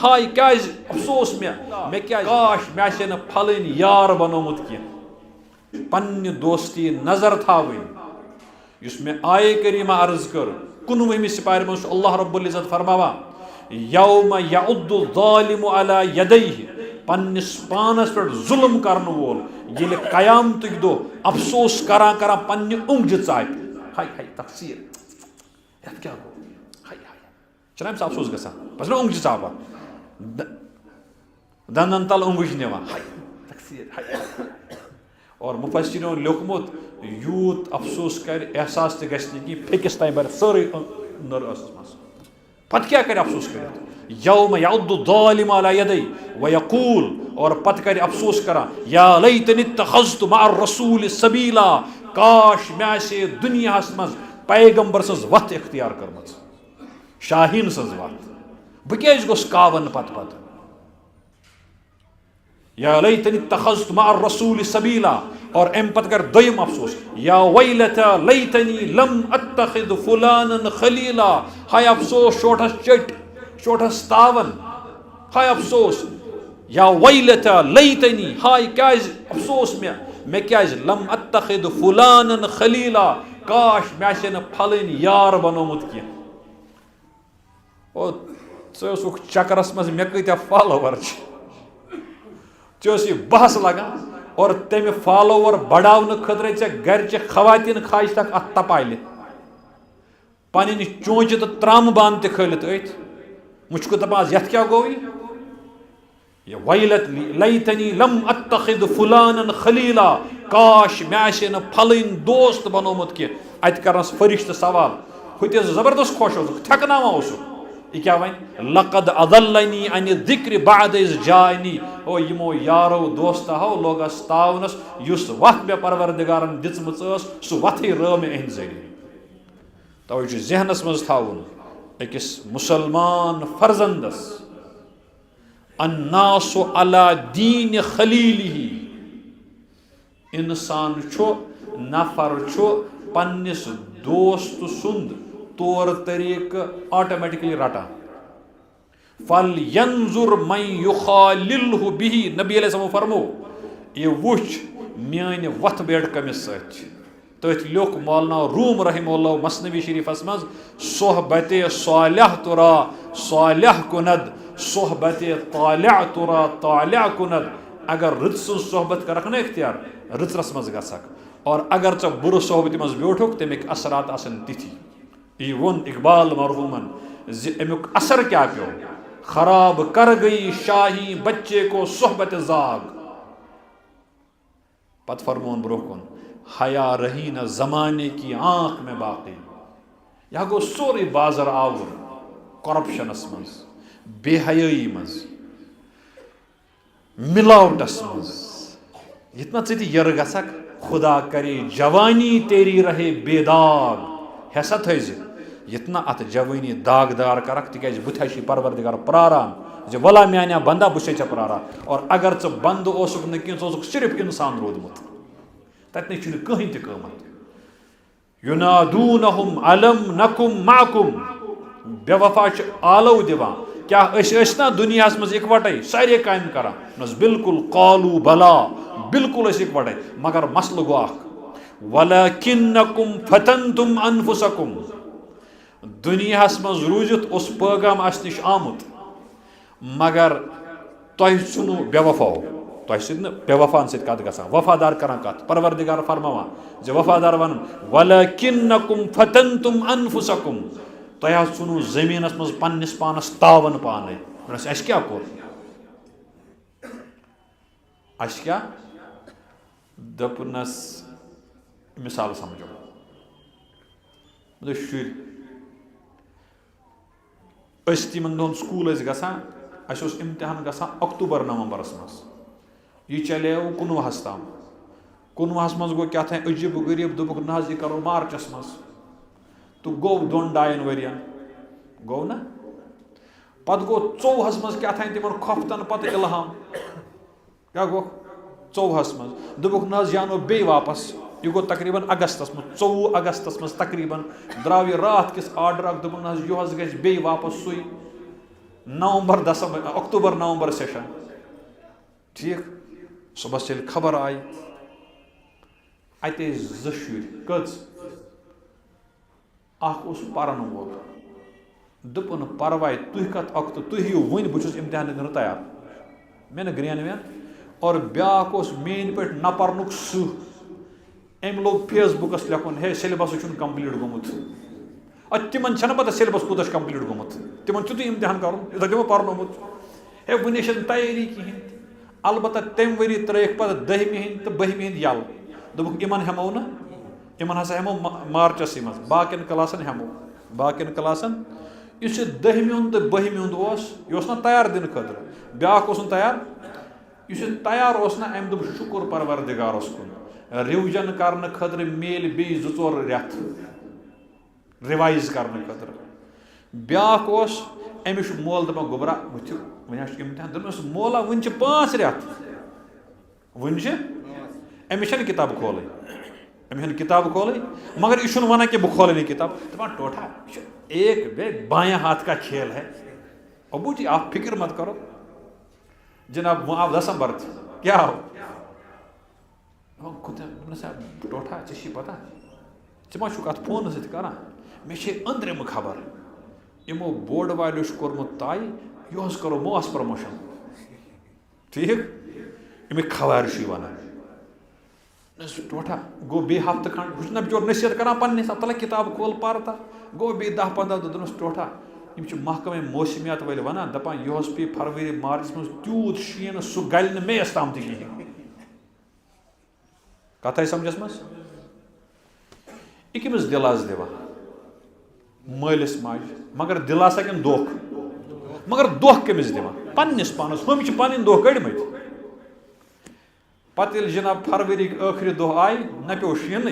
हाय क्या अफसोस मे क्या काश मे न फलन यार बनोमुत कह पन्ने दोस्ती नजर थावन युस मे आये करीमा अर्ज कर 19वीं सिपारी मज अल्लाह रब्बुल इज्जत फरमावा यौम यउद्दु ज़ालिमु अला यदैहि पन्निस पानस पे जुल्म करन वोल ये कयामतुक दो अफसोस करा करा पन्ने उंगज चाप हाय हाय तकसीर यत क्या गो हाय हाय चना अफसोस गसा बस ना उंगज चापा दंदन तल उंगज नेवा हाय तकसीर हाय और मुफस्सिरों लिखमुत यूत अफसोस कर एहसास त गस कि फेकिस ताई बर सारे नर असमस पत क्या करे अफसोस कर यौम यउद्दु ज़ालिमु अला यदै व यक़ूल और पत करे अफसोस करा या लैतनी इत्तखज़्तु मअ रसूल सबीला काश मे से दुनिया मज पैगंबर सज वत इख्तियार करमज शाहीन सज वत बह क्या गोस कावन पत पत या लैतनी इत्तखज़्तु मअ रसूल सबीला और अम पत कर दोयम अफसोस या वैलता लैतनी लम अत्तखिद फुलानन खलीला हाय अफसोस शोठस चट शोठस तावन हाय अफसोस या वैलता लैतनी हाय क्या अफसोस मे क्या लम अत्तखिद फुलानन खलीला काश मे से न फलन यार बनोमुत कह ओ चक्रस मज मे कत्या फॉलोवर ये बहस लगान और तम फॉलोवर बढ़ाने खतर चे खवातीन खाज तक अत तपाइल पन चोंच तो त्राम बान तलित अथ मुझको दपास यथ क्या गो ये वैलत लैतनी लम अत्तखिद फुलानन खलीला काश मे से न फलन दोस्त बनोमुत कह अत करनस फरिश्त सवाल हुत जबरदस्त खुश थकनावा यह क्या वन लक़द अदल्लनी अन ज़िक्र बाद इज़ जानी ओ यमो यारो दोस्ता हो लोगस तावनस युस वत मे परवरदिगारन दिचमच सह वत रह मे अहद जरिए तवे जहनस मज थावन अकिस मुसलमान फर्जंदस अन्नासु अला दीन खलीलिही इंसान नफर पन्निस दोस्त सुंद तौर तरीक ऑटोमेटिकली रटा फल यंजुर मन युखालिलहु बिही नबी अलैहि फरमो ये वुच मान वथ बेड कमिस तथ लोक मौलाना रूम रहमहुल्लाह मसनवी शरीफस मज सोहबत सालिह तुरा सालिह कुनद सोहबत तालिअ तुरा तालिअ कुनद अगर रुत सोहबत कर ना इख्तियार रुतरस मज गसक और अगर च बुर सोहबत मज ब्योठुक तमिक असरात आसन तिथि यह वोन इकबाल मरहूमन अमुक असर क्या प्यो खराब कर गई शाही बच्चे को सोहबत जाग पत फरमोन ब्रोकुन हया रही न जमाने की आंख में बाकी यह गो सोरे बाजर आवर करप्शनस मज बेहयाई मज मिलावटस मज इतना ची यर गसक खुदा करे जवानी तेरी रहे बेदाग हैसा थज इतना अत जवानी दागदार करक तिक बुथि परवरदिगार प्रारान जे वला म्यान्या बंदा बुसे चे प्रारान और अगर च बंद ओसुक न कि सिर्फ इंसान रोदमुत तत कहीं तमत युनादूनहुम अलम नकुम माकुम बेवफा आलो दिवान क्या ना दुनिया मज इकवटे सारे काम करान बिल्कुल कालू बला बिल्कुल इकवटे मगर मसल गो वलकिन्नकुम फतनतुम अनफुसकुम दुनिया मज रूजित उस पैगाम अस निश आमुत मगर तुह चुनु बेवफा तुह सत बेवफान सत कत गसान वफादार करान कत परवरदिगार फरमावान जे वफादार वन वलकिन्नकुम फतनतुम अनफुसकुम तुह चुनु जमीनस मज पन्निस पानस तावन पाने अस क्या कोर अस क्या दपनस मिसाल समझो शुर तिमन दोन स्कूल गसान अस इम्तिहान गसान अक्टूबर नवंबरस मज यह चले 19 तम 19 मज गो क्या अजीब गरीब दोपुक ना यह करो मार्चस मज तो गो 2-2 वरियन गो ना पत गो 24 मज क्या तिमन खफ्तन पत इल्हाम क्या गो 24 मज दोपुक ना जानो बे वापस यह गो तकरीबन अगस्तस मज 24 अगस्तस मज तकरीबन द्राव यह रात किस आर्डर दोपुक ना यह गि बे वापस सुई नवंबर दिसंबर अक्टूबर नवंबर सेशन ठीक सुबह ये खबर आई अत शुर कच पारान वोल दोपन परवाय तुह कत अक्त तुह यू वन बहुत इम्तिहान दिन तैयार मे न ग्रेन वेन और ब्याक मेन पे न पर्नुक सुह अम लोग फेसबुकस लेखुन हे सिलेबस कम्प्लीट गोमुत तिमन पता सिलेबस कूत कम्प्लीट गोमुत तिमन तुत इम्तिहान कर तमो पर्नोमुत हे वन तैयारी कहें अलबत्ता तम वरी त्रैक पे 10वीं हंद तो 12वीं हंद यल दोपुक इमन हेमो ना इमन हसा हेमो मार्चस मज बाकिन क्लासन हेमो बाकिन क्लासन इस 10वीं हंद तो 12वीं हंद यह ना तैयार दिन खतर ब्याक तैयार इस तैयार ना अम दोप शुक्र परवरदिगारस कुन रिविजन करने खतर मेल बे 2-4 रेत रिवाइज करने खतर ब्याक अमिश मोल दपान गोबरा वो वन इम्तिहान दोपस मोला वन 5 रेत वन अमिश किताब खोल अमिश किताब खोल मगर यह वन कि बह खोल नहीं किताब दपान टोठा एक बायां हाथ का खेल है अबू जी आप फिक्र मत करो जनाब आप दिसंबर क्या हो टोठा ची पता मा अत फोन सर मे अंदरम खबर यमो बोर्ड वालो कोर्मुत तय यह करो मास प्रमोशन ठीक अमिक खबर वन टोठा गो बे हफ्त खंड वह बिचोर नसीहत कर पे तला किताब खोल पारता गो बे 10-15 दोस टोठा महकमे मौसमियात वाले वन दपान यह पे फरवरी मार्च मज तूत शीन सह गल मेस तम कहें कथ आई समझस मज यह कमिस दिल दिवान मालिस माज मगर दिल कन दोख मगर दोख कमिस दिवान पन्निस पानस हम पन दोख कड़मत पे जनाब फरवरी आखिरी दह आय न पे शीन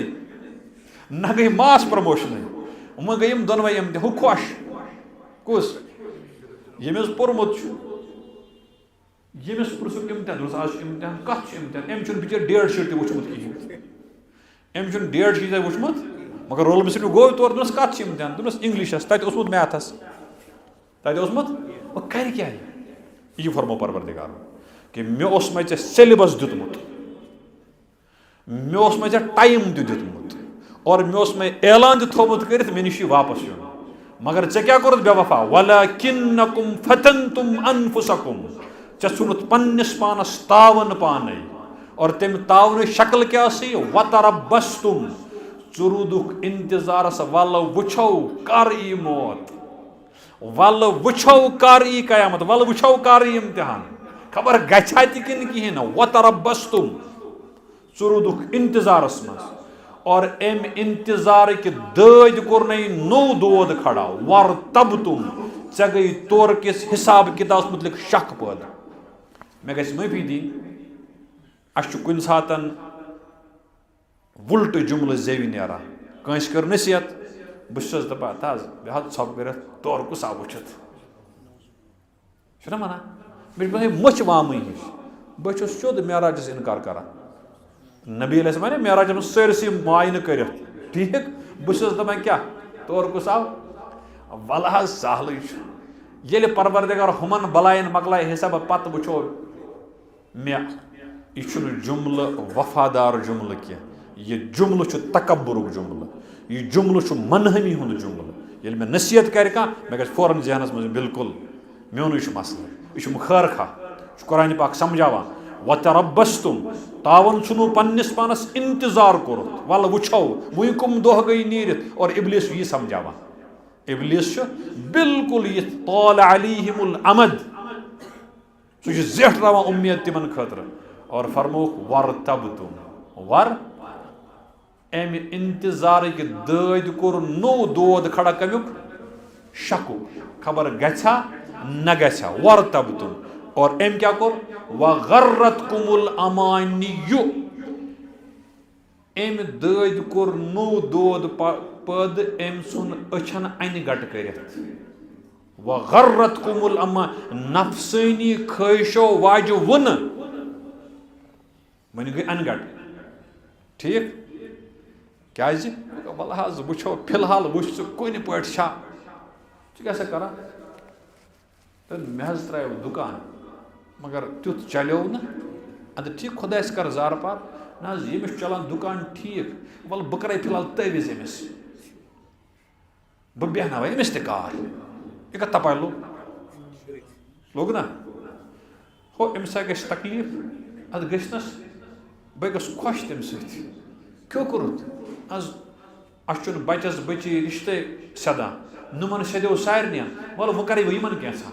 न गई मास प्रमोशन वह गई दोनवे हु खुश कुस यमिस पोर्मुत यमिस पुरसुक इम्तिहान आज इम्तिहान कत इम्तिहान अम बिचार डेट शीट वुचमुत कहें अम डेट शीट वुचमुत मगर रोल मिस गो तौर दोस कत इम्तिहान दोस इंग्लिशस तत मैथस तत वह कर क्या यह फरमो परवरदिगार कि मे मे ऐ सिलेबस दितमुत मे मे ऐ टाइम दितमुत और मे ऐलान थोमुत कर मे निश वापस यून मगर ऐ क्या कोरुत बेवफा वलाकिन्नकुम फतनतुम अनफुसकुम ऐ छुनुत पन्निस पानस तावन पाने और तम तावन शक्ल क्या सी वतरबस्तुम चुरुदुक इंतजारस वल वुछो कर ई मौत वल वुछो कर ई कयामत वल वुछो कर ई इम्तिहान खबर गछा तिन कहें वतरबस्तुम चुरुदुक इंतजारस मज और अम इंतजार कि दद कोर नो दोद खड़ा वर तब तुम ऐ गई तौर किस हिसाब किताब मुतलिक शक पैदा मे गि माफी दी कुन सात उल्ट जुमल जेवि नेरा कंस कर नसीहत बस दपान तज बह सब कर तौर कुस आ वुचित वना मे मच वाम हिश बस सोद मेराजस इनकार करा नबी वन मेराज सरसी मायन कर ठीक बस दपान क्या तौर कुस आव वल सहल ये परवरदिगार हुमन बलायन मकलाय हिसाब पत वो मे यह जुमल वफादार जुमल कह यह जुमल तकब्बुरुक जुमल यह जुमल मनहमी हुंद जुमल ये मे नसीहत कर मे ग फौरन जहनस मज बिल्कुल मोन यह मसल यह मुखार खा कुरान पाक समझावान वतरबस्तुम तावन छुनु पन्निस पानस इंतजार कोरुत वल वुछो वह कुम दह गई नीरित और इब्लिस यह समझावान इब्लिस बिल्कुल यह ताल अलैहिमुल अमद सह जेठ रवान उम्मीद तिमन खतर और फरमोक वर तब तुम वर अम इंतजार कि दद कोर नो दोद खड़ा कमुक शकु खबर गछा न गछा वर तब तुम और अम क्या कोर वगर्रत कुमुल अमानियु अम दद कोर नो दोद पद अम सुन अछन अन गट कर वगर्रत कुमुल अमा नफसानी ख्वाहिशो वाज वन वन गई अनगट ठीक क्या वल वो फिलहाल वो कुन पे क्या कर मे हज त्रो दुकान मगर तुथ चलो ना अद ठीक खुदास कर जार पार ना यमिस चलान दुकान ठीक वल बह कर फिलहाल तविज अमिस बह बेहनाव अमिस कार यह तपा लोग ना हो अमिस ग तकलीफ अद गस बह गस खुश तम सत क्यों कोरुत आज अस बचस बची रिश्ते सदान नुमन सदो सारे वल वह कर वन कैसा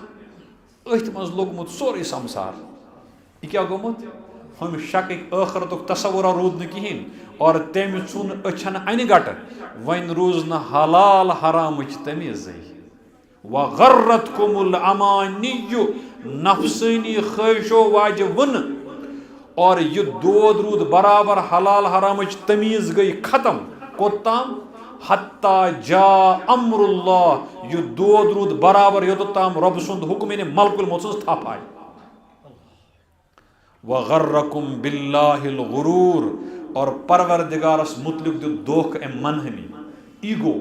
अथ मज लोगमुत सोरे संसार यह क्या गोमुत हम शक आखरत तस्वुर रूद न कहें और तम चुन अछन अन गट वन रूज न हलाल हराम तमीज व गर्रत कुमुल अमानियु नफसानी ख्वाहिशो वाज वन और यह दोद रूद बराबर हलाल हराम तमीज गई खत्म कोताम हत्ता जा अमरुल्लाह यह दोद रूद बराबर योतताम रब सुंद हुक्म ने मलकुल मौत थप आय व गर्रकुम बिल्लाहिल गुरूर और परवरदिगारस मुतलिक दो दोख ए मनहनी ईगो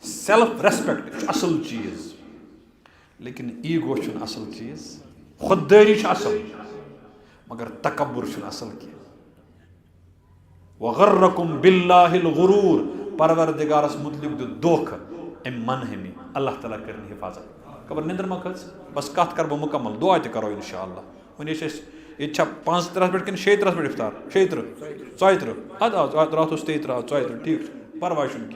सेल्फ रेस्पेक्ट असल चीज लेकिन ईगो असल चीज खुददारी असल मगर तकब्बुर असल क्या वगर्रकुम बिल्लाहिल गुरूर परवरदिगारस मुतलिक दो दोख ए मनहनी अल्लाह ताला कर हिफाजत खबर निंदर मा खच बस कत कर बह मुकम्मल दुआ त करो इंशाअल्लाह वन ये 35 पे कि 36 पे इफ्तार 36 34 अद रात 33 34 ठीक परवाह कह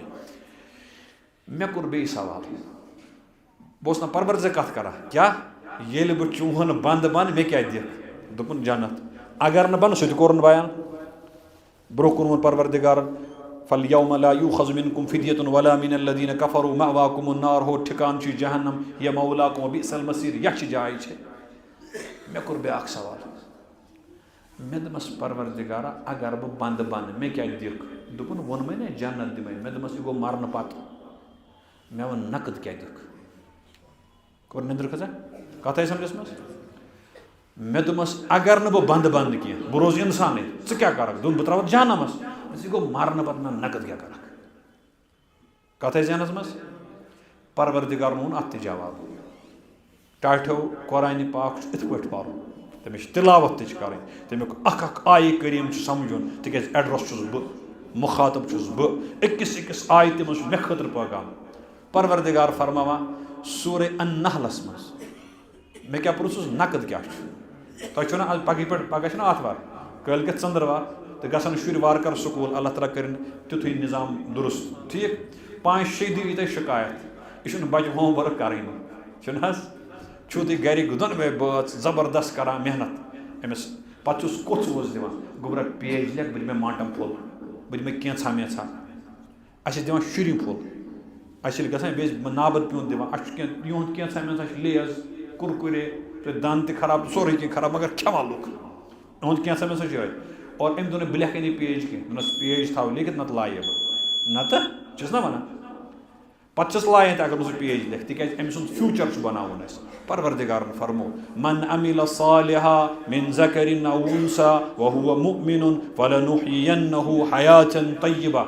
मे कोर बे सवाल बह ना परवर जे कत करा क्या ये बह चूहन बंद बन मे क्या दिख दोपन जन्नत अगर न बन सह कोर बयान ब्रो कोर्मन परवरदिगार फल यौम ला यूखज़ मिनकुम फिदियतुन वला मिनल लदीन कफरू मअवाकुमुन नार हो ठिकान छ जहन्नम या मौलाकुम बिसल मसीर यह जाय छ मे कोर ब्याक सवाल मे दमस परवरदिगारा अगर बह बंद बन मे क्या दिख दोपन वोन मे न जन्नत दिमे मे दमस गो मारन पत मे वन नकद क्या दिख कोर निंद्र खजा कथ समझस मस मे दमस अगर न बह बंद बंद कह बह रोज इंसान च क्या कर दोन बह त्राव जहन्नमस गो मारन पत नकद क्या कर कथ जहनस मस परवरदिगार मोन अत जवाब टाठो कुरान पाक इत पे पार तमिश तिलावत कर तमिक अख आय करीम समझुन तिक एड्रेस बह मुखातब बह अकिस आयत मज मे खतर पैगाम परवरदिगार फरमावा सूरे अन्नहलस मज मे क्या पुरुष नकद क्या तुम ना पगह पे पगह आतवार कल चंद्रवार तो गसन शुर वार कर स्कूल अल्लाह तआला कर तुथु निज़ाम दुरुस्त ठीक 5-6 दी तुम शिकायत यह बच्चे होमवर्क करें छो तुम घर दोनवे बच जबरदस्त करान मेहनत अमिस पे कोथ दिवान गोबर पेज लिख बह माटम फुल बह कैसा मेसा अस दिवान शुरी फुल अस गे नाबर प्यून दिवान युद कैसा मेसा लेज कुरकुरे तो दान खराब सोरे कह खराब मगर खेवा लुक इहुद कैसा मेसा जाए और अम दोन बह लिख पेज कह पेज थो लिखित नत लाये नत ना वन पे लायन अगर सह पेज लिख तिक अम सुंद फ्यूचर बनावन परवरदिगार फरमो मन अमिल सालिहा मिन ज़करिन औ उन्सा व हुवा मुमिनुन फलनुहयिन्नहु हयातन तय्यबा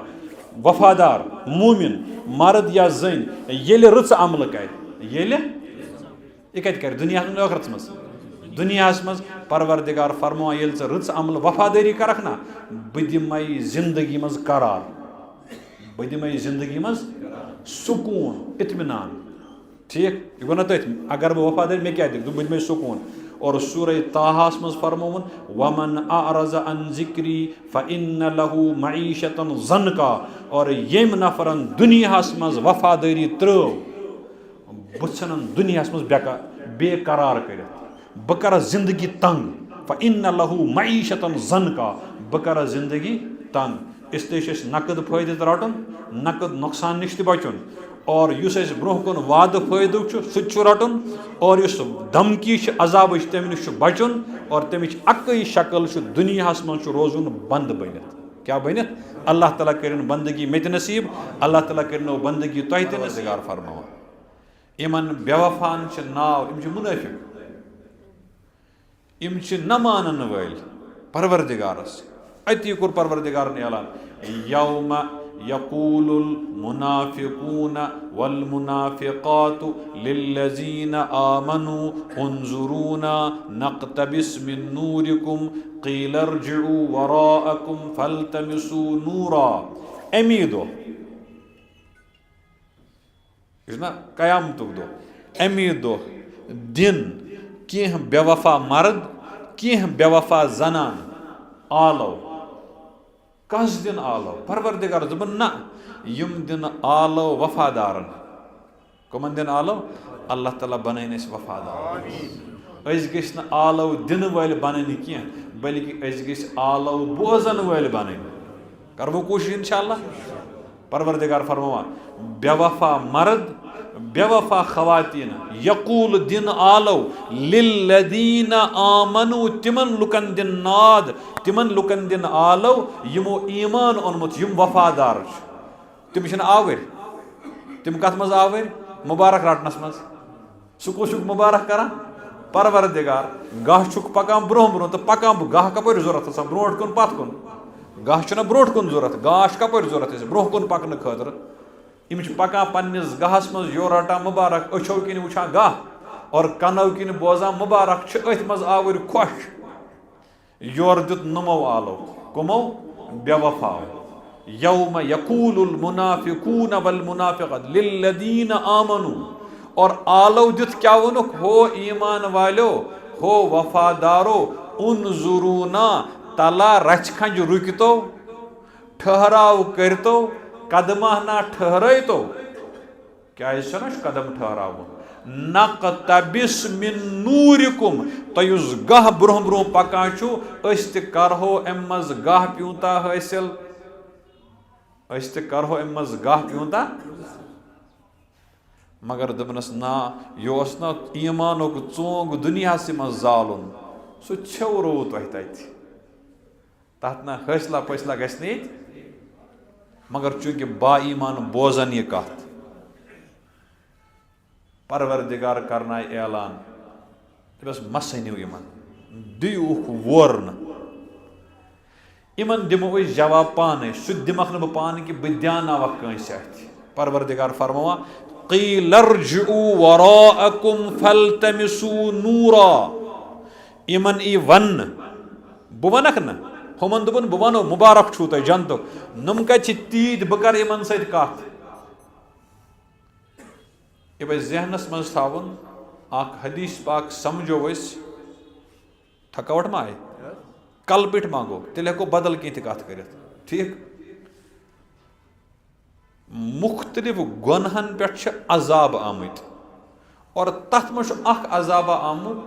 वफादार मोमिन मर्द या जन ये रच अमल कर यह कत कर दुनिया आखरत मज दुनिया मज परवरदिगार फरमा ये रच अमल वफादारी करख ना बह दिमय जिंदगी मज करार बह दिमय जिंदगी मज सुकून इत्मीनान ठीक यह गो ना तथ अगर बह वफादारी मे क्या दिख बह दिमय सुकून और सूरह ताहास मज फरमोन वमन अअरज़ अन ज़िक्री फ़इन्न लहू मईशतन ज़नका और यम नफरन दुनिया मज वफादारी त्रो बन दुनिया मज बेकरार कर बह कर जिंदगी तंग फ़इन्न लहू मईशतन ज़नका बह कर जिंदगी तंग इसलिए नकद फ़ायद रटन नकद नुकसान नश बचन और युस ब्रोह कुन वाद फायदु सह रटन और युस धमकी अजाब तम नश बचन और तमिच अकई शक्ल दुनिया मज रोजुन बंद बनित क्या बनित अल्लाह ताला कर बंदगी मे नसीब अल्लाह ताला कर बंदगी तुह त नसीगार फरमा इमन बेवफान नाव इम मुनाफिक इम न मानन वल परवरदिगारस अति कोर परवरदिगार ऐलान यौम यक़ूलुल मुनाफ़िक़ून वल मुनाफ़िक़ातु लिल्लज़ीना आमनू उन्ज़ुरूना नक़्तबिस मिन नूरिकुम क़ील इरजिऊ वराअकुम फ़ल्तमिसू नूरा। अमी दो क़यामतुक दो, अमी दो दिन केह बेवफा मर्द केह बेवफा जनान आलो। कस दिन आलो? परवरदिगार दोपन ना यम दिन आलो वफादारन। कमन दिन आलो? अल्लाह ताला बनाइन अस वफादार। अस गस न आलो दिन वाल बनाइन की बल्कि अस गस आलो बोजन वाल बनाइन। करवो कोशिश इंशाअल्लाह। परवरदिगार फरमावा बेवफा मर्द बेवफा खवातीन यकूल दिन आलो लिल्लदीना आमनु तिमन लुकन दिन नाद तिमन लुकन दिन आलो यमो ईमान ओनमुत यम वफादार तिम आवर तिम कत मज आवर मुबारक रटनस मज सुकुल मुबारक करा परवरदिगार गाह छुक पकान ब्रोह ब्रोह तो पकान गाह कपर जरूरत ब्रोह कुन पत कुन गाह ब्रोह कुन जरूरत गाश कपर जरूरत ब्रोह कुन पकन खतर यम पकान पन्निस गाहस मज यो रटान मुबारक अछो किन वुछान गाह और कनो किन बोजान मुबारक अथ मज आवर खुश योर दित नमो आलो कमो बेवफाओ यौम यकूलुल मुनाफिकून वल मुनाफिक़ात लिल्लज़ीना आमनू और आलो दित क्या वनुक हो ईमान वालो हो वफादारो उन्ज़ुरूना तला रच खंज रुकतो ठहराव करतो कदमा ना ठहरतो क्या कदम ठहराव नक़्तबिस मिन नूरिकुम तुस गाह ब्रोह ब्रोह पकान अस तहो अम मज गाह प्यूता हासिल अस तहो अम मज गाह प्यूता मगर दपनस ना यह ना ईमानुक चोंग दुनिया मज जालुन सह छेव रो तह तथ ना हौसला फैसला गस मगर चूंकि बा ईमान बोजन यह कत परवरदिगार करना ऐलान बस मसनिव इन दुख वोर इन दिमो जवाब पाने सह दिमक न पान कि बह दियानवक कंस परवरदिगार फरमावा क़ील इरजिऊ वराअकुम फ़ल्तमिसू नूरा इमन ई वन बह वनक न हमन दोपन बह वनो मुबारक छु तुह जनतुक नम कत तीत बह कर इन सत कत यह जहनस मज थावन अख हदीस पाक समझो थकावट मा आए कल पिट मांगो तेल हेको बदल कह कत कर ठीक मुख्तलिफ गुनहन पे अजाब आमुत और तथ मज अजाब आमुत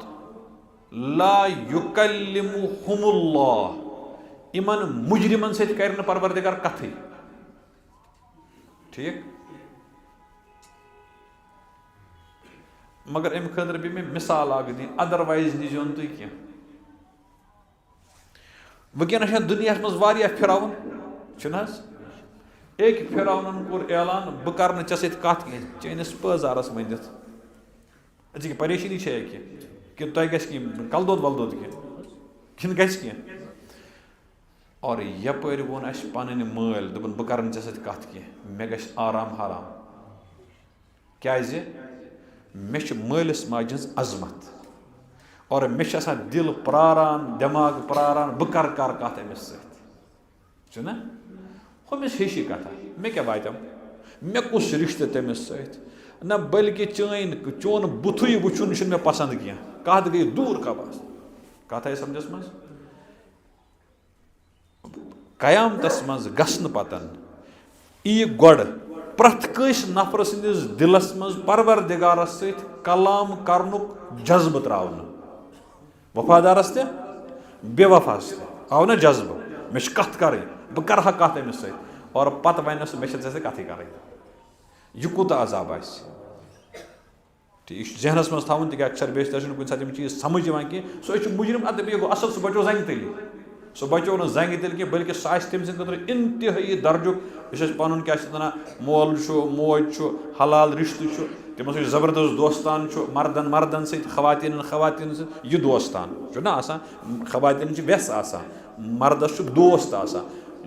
ला युकल्लिमुहुमुल्लाह इमन मुजरिमन सत कर परवरदिगार कथ ठीक मगर अम खतर पे मे मिसाल आग दी अदरवाइज नीजोन तुम कह वनस दुनिया मज फिराउन एक फिराउन कोर ऐलान बह कर चे सत कत कह चैनिस पजारस वनित अच्छी परेशानी है कि तुह गि कलदोद वलदोद कह कह और यपर वोन अस पन मल दोपन बह कर चे सत कत कह मे गि आराम हराम क्या मे मालिस माज हज अजमत और मे दिल प्रारान दिमाग प्रारान बह कर कत अमिस सना हमिस हिशी कथा मे क्या वातम मे कुछ रिश्ते तमिस सत न बल्कि चोन बुथुई वुचुन मे पसंद कह कत गई दूर का बस कत आई समझस मज कयामतस मज गसन पतन ई गोड़ प्रथ कंस नफर सदिस दिलस मज परवरदिगारस सत कलाम करनुक जज्ब त्रावन वफादारस ते बेवफास ते आव ना जज्ब मे कत कर बह कर कत अमिस सत और पत वनस मे कथ कर यह कूत अजाब आस यह जहनस मज थवन तक अक्सर बेशतर कुछ सात चीज समझ कि सह मुजरिम अत बे गो असल सह बचो जंग तली सह बचो न जंग तल कह बल्कि सह तम सद इंतहाई दर्जुक पन क्या मोल मोज हलाल रिश्त तमो सह जबरदस्त दोस्तान मर्दन मर्दन सत खवातीन खवातीन यह दोस्तान ना खवातीन वेस मर्दस दोस्त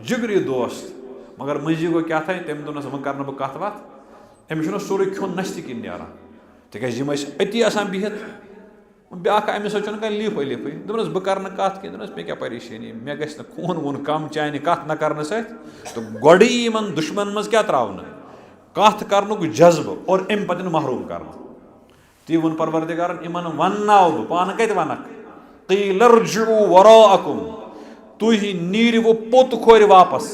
जिगरी दोस्त मगर मजी गो क्या तम दोनस वह कर बह कत वत अमिस सोरे खोन नश्त किन न्यारान तिक अति आसान बिहत ब्या अमिस कह लिफ लिफ दोपस बह कर कत कह मे क्या परेशानी मे गि खून वून कम चान कत न कर तो गोड़ इन दुश्मन मज क्या त्रावन कत कर जज्ब और अम पे महरूम कर ती वोन परवरदिगारन इमन वन्नाव बह पान कत वनक क़ील इर्जिऊ वराअकुम तुह नीरव पोत खोर वापस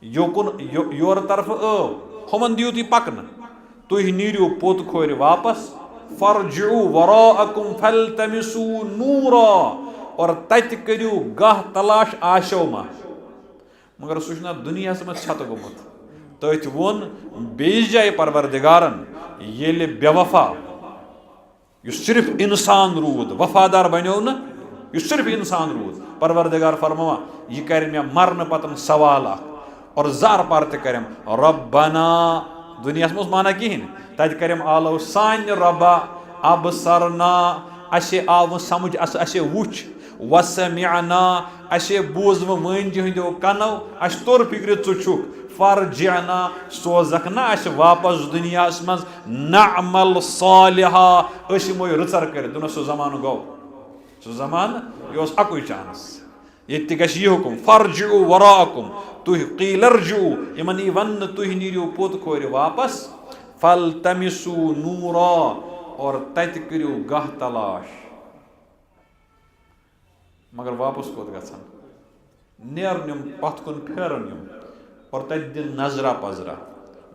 योकुन योर तरफ हुमन दियो तुह पकन तुह नीरव पोत खोर वापस फर्जिऊ वराअकुम फल्तमिसू नूरा और तत करियो गाह तलाश आशो मा मगर सह दुनिया मज छत गोमुत तथ वोन बेस जाए परवरदिगारन ये बेवफा सिर्फ इंसान रूद वफादार बनो न सिर्फ इंसान रूद परवरदिगार फरमावा यह कर मे मरन पतन सवाल और जार पार तम रब्बना दुनिया मज माना कहें तत करम आलो सान रब्बा अब सरना अशे आव समझ अशे वुच वसमिअना अशे बूज वंज हंदो कनो अश तोर फिक्र छुक फरजिअना सोजक ना अश वापस दुनिया मज नअमल सालिहा अशमो रचर कर दुन सो जमान गो सो जमान यह अकु चांस ये गि हुकुम फरजिऊ वराअकुम तुह क़ील इर्जिऊ इमन यी वन तुह नीरियो पोत खोर वापस फल्तमिसू नूरा और तत करियो गाह तलाश मगर वापस कोत गछन नेर नुम पथ कुन फेरन नुम और तत दिन नजरा पजरा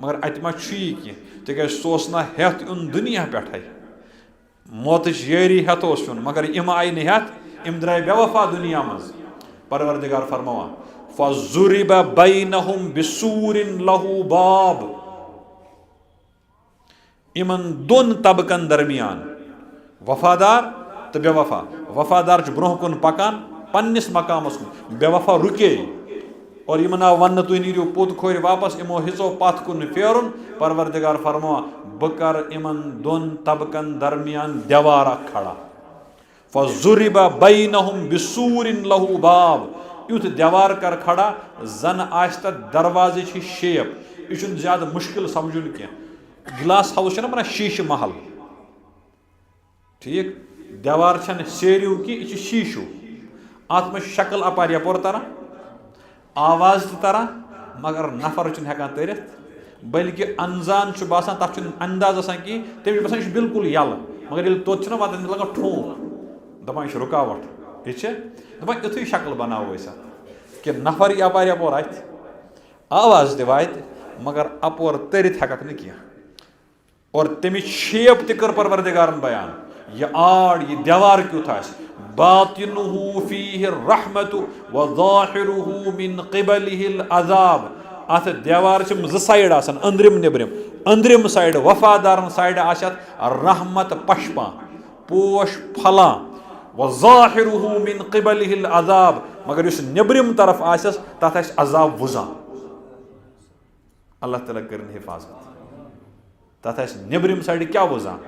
मगर अत मा कह सोस ना हेत उन दुनिया पे मौत यारी हेत मगर इम आई न हेत इम द्राय बेवफा दुनिया मज परवरदिगार फरमावा फज़ुरिब बैनहुम बिसूरिन लहू बाब इमन दोन तबकन दरमियान वफादार तो बेवफा वफादार ब्रोह कुन पकान पन्निस मकामस कुन बेवफा रुके और यमन आव वन तुह नीरियो पोत खोर वापस इमो हिचो पथ कुन फेरुन परवरदिगार फरमावा बह कर इमन दोन तबकन दरमियान दीवार खड़ा फज़ुरिब बैनहुम बिसूरिन लहू बाब युथ दीवार कर खड़ा जन आश तथ दरवाजे शेप यह ज्यादा मुश्किल समझुन कह गिलास हाउस ना बना शीश महल ठीक दीवार सेरियो कि यह शीशु अत में शक्ल अपार यपोर तरह आवाज तरह मगर नफर हेकान तरित बल्कि अनजान बासान तथ अंदाज आसान कि तमिस बसान बिल्कुल यल मगर ये तोत वात लगा ठोंक दपान रुकावट ये दपान युथ शक्ल बनावो कि नफर अपार यपोर अत आवाज दि वात मगर अपोर तरित हेकक न कह और तमिच शेप तकर परवरदिगारन बयान यह आड़ यह दीवार क्युथ आस बातिनुहु फीहि रहमतु व ज़ाहिरुहु मिन क़िबलिहिल अज़ाब अत दीवार ज साइड आसन अंदरिम निबरिम अंदरिम साइड वफादारन साइड आसत रहमत पशपा पोश फला व ज़ाहिरुहु मिन क़िबलिहिल अज़ाब मगर इस निबरिम तरफ आसस तथ आस अज़ाब वुजा अल्लाह ताला करन हिफाजत तथ आस निबरिम साइड क्या वुजा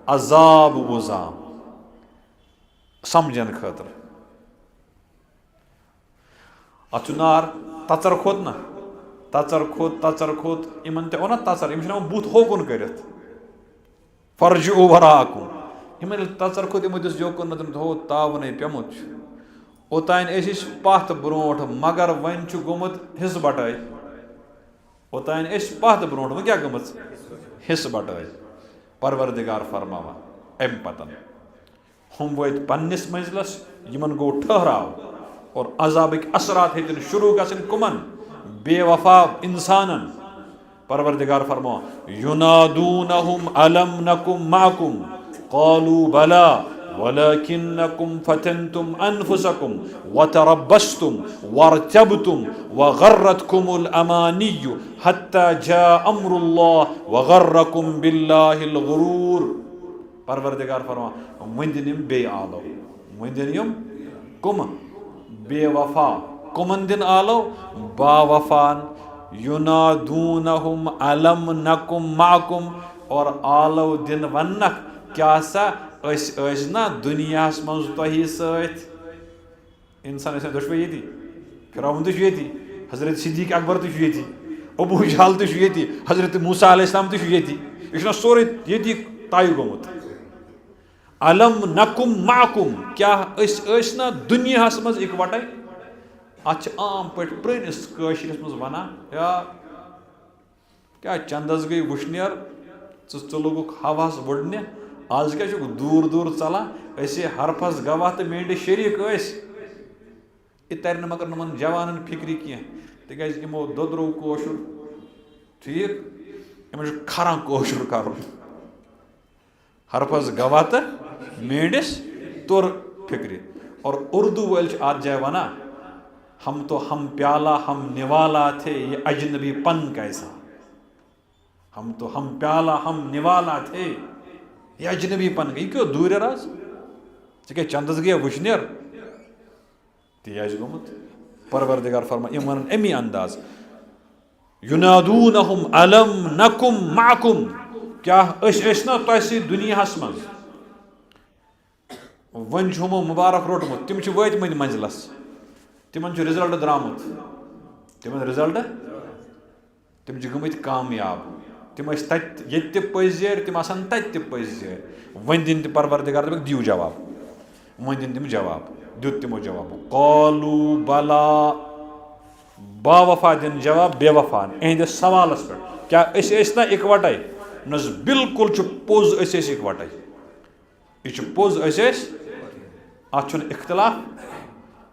अज़ाब वुजा समझन खतर अत नार तचर खोत ना तचर खोत इन ते ना तचर इम बुत होकुन कर फर्जिऊ वराअकुम इन तचर खोत इमो दिस जोकुन हो तावन पेमुत ओतान पथ ब्रोट मगर वन गोमुत हिस्स बटाई ओतान पथ ब्रोट वो क्या गमत हिस्स बटाई परवरदिगार फरमावा अम पतन हम वत पन्निस मंजिलस यमन गो ठहराव और अजाबिक असरात हेतन शुरू गसन कुमन बेवफा इंसानन परवरदिगार फरमा युनादूनहुम अलम नकुम माकुम क़ालू बला वलकिन्नकुम फतनतुम अनफुसकुम वतरब्बस्तुम वरतबतुम वगर्रतकुमुल अमानिय्यु हत्ता जा अम्रुल्लाह वगर्रकुम बिल्लाहिल गुरूर परवरदिगार फरमा वंदिनिम बे आलो वंदिनिम कुम बेवफा कुमन दिन आलो बावफान युनादूनहुम अलम नकुम माकुम और आलो दिन वन्नक क्या सा ना दुनिया मज तही सत इंसान दुश्मन ये फिरौन ये हजरत सिद्दीक अकबर तो ये अबू जहल तो ये हजरत मूसा अलैहिस्सलाम तो ये यह सोरे ये तय गोमुत अलम नकुम माकुम क्या ना दुनिया मज इकवटे अत आम पे प्रिस कशरिस मज वन या क्या चंदस गई वुशनेर च लोग हवास वुड़ने आज क्या दूर दूर चलान हरफस गवाह तो मेंढ शरीक यह तर मगर नमन जवान फिक्री कह तिक यमो दोद्रो कोशुर ठीक इन खरा कोशुर कर हरफस गवाह तो मेंढिस तुर फिक्री और उर्दू वाल आज जाए वना हम तो हम प्याला हम निवाला थे ये अजनबी पन कैसा हम तो हम प्याला हम निवाला थे ये अजनबी पन यह क्यों दूर राज क्या चंदस गया वुशनेर तेज गोमुत परवरदिगार फरमा यम वन अमी अंदाज युनादूनहुम अलम नकुम माकुम क्या ना तह दुनिया मज वन हमो मुबारक रोटमुत तिम वतम मंजिलस तिमन रिजल्ट द्रामुत तिमन रिजल्ट तिम गमत कामयाब तिम ये पजेर तिम तत पजेर वन दिन परवरदिगार दिव जवाब वन दिन तिम जवाब दुत तिमो जवाब कौलू बला बावफा दिन जवाब बेवफा अहद सवालस पे क्या ना इकवटे न बिल्कुल पोज इकवटे यह पोज अत इख्तलाफ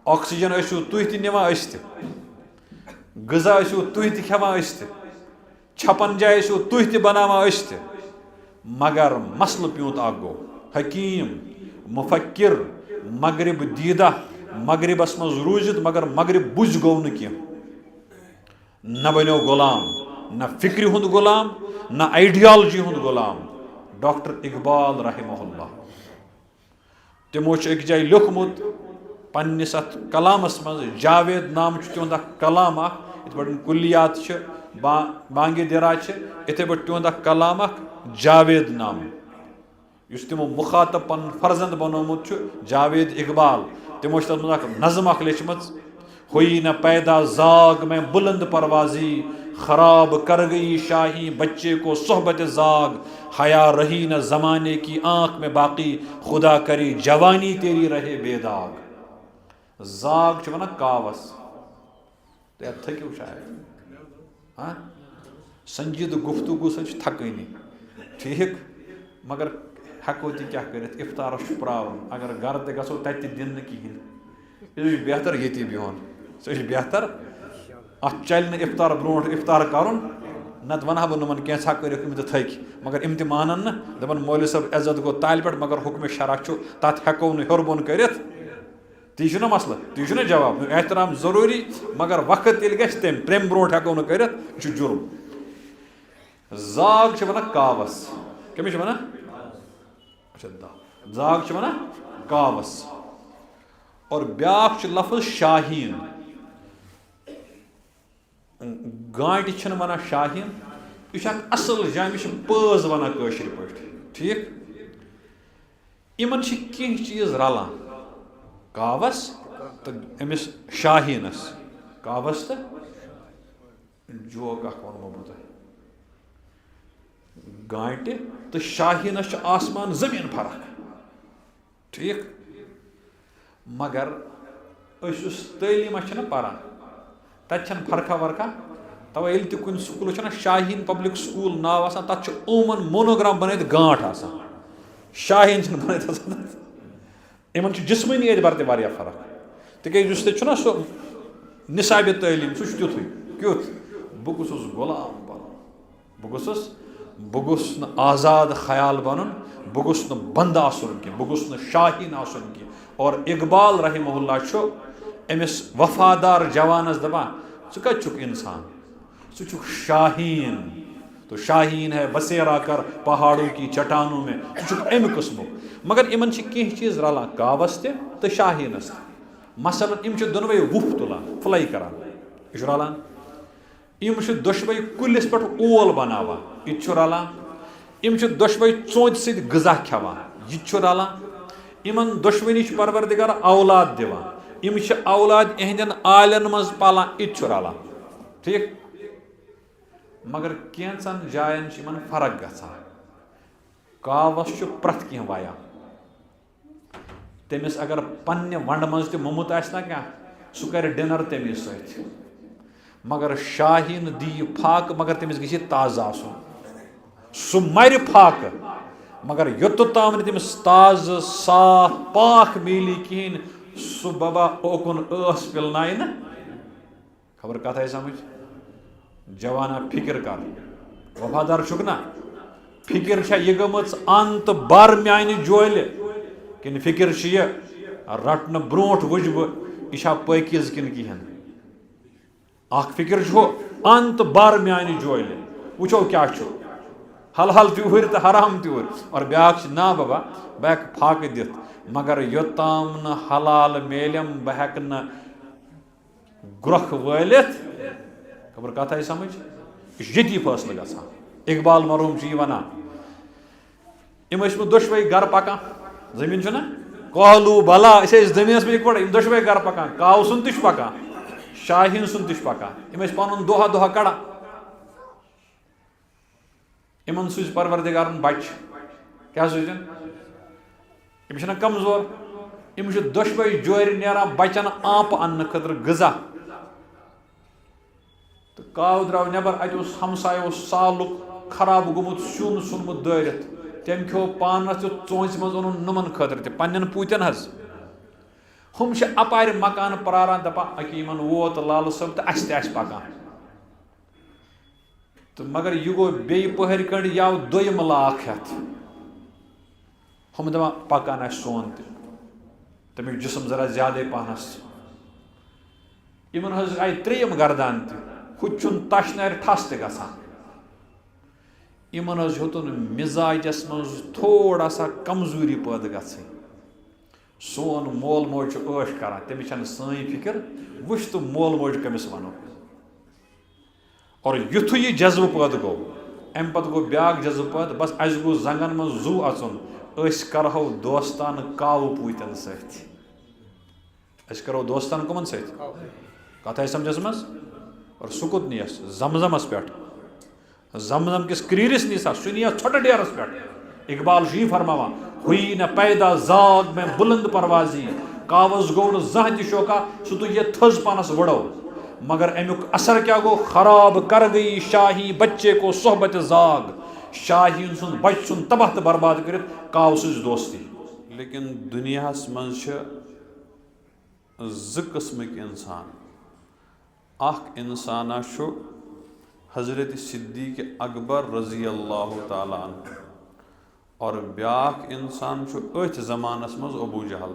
ऑक्सीजन तुह निवान गजा तुह खेवान छपन जाए तुह बनावान मगर मसल प्यूत अ गो हकीम मुफक्किर मगरिब दीदा मगरिबस मज रूजित मगर मगरिब बुझ गो न बनो गुलाम न फिक्र हुंद गुलाम न आइडियालजी हुंद गुलाम डॉक्टर इकबाल रहमहुल्लाह तमो एक जाय लिखमुत पन्निस अत कलामस मज जावेद नाम तिहद कलाम इत पे कुलियात बांगे दिरा इथे पे तिहद कलाम जावेद नाम इस तिमो मुखातब पन फर्जंद बनोमुत जावेद इकबाल तिमो तथ नज़म लिखम हुई न पैदा जाग में बुलंद परवाजी खराब कर गई शाही बच्चे को सोहबत जाग हया रही न जमाने की आंख में बाकी खुदा करी जवानी तेरी रहे बेदाग जाग वन कावस तो थक्यू शायद हाँ संजीद गुफ्तगू सच थकनी ठीक मगर हेको क्या कर इफ्तार प्रावन अगर घर ते गो तत दिन कहें यह बेहतर ये बिहन सह बेहतर अत चल इफ्तार ब्रो इफ्तार कर नत वना बह नुमन कैसा कर थक मगर इम मानन न दपन मौलवी साहब इज्जत गो ताल पे मगर हुक्म शरा तथ हेको न हेर बोन कर ती मसल ती जवाब एहतराम जरूरी मगर वक्त ये गम तम ब्रो हेको न कर जुर्म जाग वन कावस कमिश वन जाग वन कावस और ब्याक लफ्ज शाहीन गांटि वन शाहीन यह असल जाम यह पज वन कशर पे ठीक इन कह चीज रलान कावस तो अमिस शाहीनस कावस तो जोक वनो बह गांटि तो शाहीनस आसमान जमीन फर्क ठीक मगर तलीम पारान तथा फर्का वर्का तवे कुन स्कूल शाहीन पब्लिक स्कूल नाव तथ ओमन मोनोग्राम बन गांठ शाहीन बन इन जिस्मनी एतबार ते फर्क तिज सो निसाब तलीम सह तुथ क्युथ बह गुस गुलाम बन बह गुस आज़ाद ख्याल बन बह गुस बंद आसन कह बह गुस शाहीन आसन कह और इकबाल रहमहुल्लाह अमिस वफादार जवानस दपान च कत इंसान सह शाहीन तो शाहीन है बसेरा कर पहाड़ों की चट्टानों में अम किस्मु मगर इन कह चीज रलान कावस तो शाहीनस मसलन इम दोनवे वुफ तुलान फ्लाई करान यह रलान इम दोशवे कुलिस पे ओल बनावान यह रलान इम दोशवे चोंच सद गजा खेवान यह रलान इन दोशवनी परवरदिगार औलाद दिवान इम औलाद अहदन आलन मज पालान यह रलान ठीक मगर कैंसन जायन फर्क गसान कावस प्रथ कह वाया तमिस अगर पन्ने वंड मज ते मोमुत आस ना क्या सह कर डिनर तमी सत मगर शाहीन दी फाक मगर तमिस गि ताज़ा आसन सह मर फाक मगर योत ताम तमिस ताज साफ पाक मिली कहें सह बाबा ओकुन स पिलनाय ना खबर कथ आई समझ जवाना फिक्र कर वफादार छुक ना फिक्र यह गमच अंत बार म्यान जोल किन फिक्र रटन ब्रोट वुच बह यह पकीज किन कहें फिक्र अंत बार म्यान जोल वो क्या हल त्यूर तो हराम त्यूर और ब्याक ना बाबा बह हेक फाक दित मगर योताम न हलाल मेलम बह हेक न ग्रख वलित खबर कथ आई समझ यह यती फैसल गसान इकबाल मरहूम यह वनान यम दोशवे गर पकान जमीन ना कहलू भला जमीन पे इकवट दोशवे गर पकान काव सुन तह पकान शाहीन सुन तह पकान यम पन दोहा दोहा कड़ा इन सूझ परवरदिगारन बच क्या सूझन यम कमजोर यम दोशवे जोर नेरान बचन आप अन्न खतर गजा तो काव द्राव नबर अत हमसाय सालुक खराब गोमुत सून सुनमुत दरित तम खो पानस चोंच मज ओन नमन खतर पन्न पूतन हम अपार मकान प्रारान दपा अकी वोत लाल सब तो अस पकान तो मगर यह गो बे पहर कंड याव दोयम लाख हेत हम दपा पकान सोन तमिक जिसम जरा ज्यादा पहनस इन आई त्रेयम गर्दान तुन तश नार ठस तसान इन होतन मिजाजस मज थोड़ा सा कमजोरी पैद ग सोन मोल मोज ऐश कर तमिस सही फिक्र वुच तो मोल मोज कमिस वनो और युथ यह जज्ब पैद गो अम पत गो ब्याक जज्ब पैद बस अस गो जंगन मज जू अचुन करो दोस्तान काव पूतन सरो दोस्तान कमन सत आई समझस मज और सुकुत नीस जमजमस पे जमजम किस क्रीरिस नी सा सुनिया छोटे डेरस पे इकबाल यही फरमावा हुई न पैदा जाग में बुलंद परवाजी कावज गो न जह शोका सह तो ये थज पानस वड़ो मगर अमुक असर क्या गो खराब कर गई शाही बच्चे को सोहबत जाग शाही सुन बच सुन तबाह बर्बाद कर काव सज दोस्ती लेकिन दुनिया मज ज किस्मक इंसान अख इंसाना हजरत सिद्दीक अकबर रजी अल्लाह ताला अन्हु और ब्याक इंसान अथ जमानस मज अबू जहल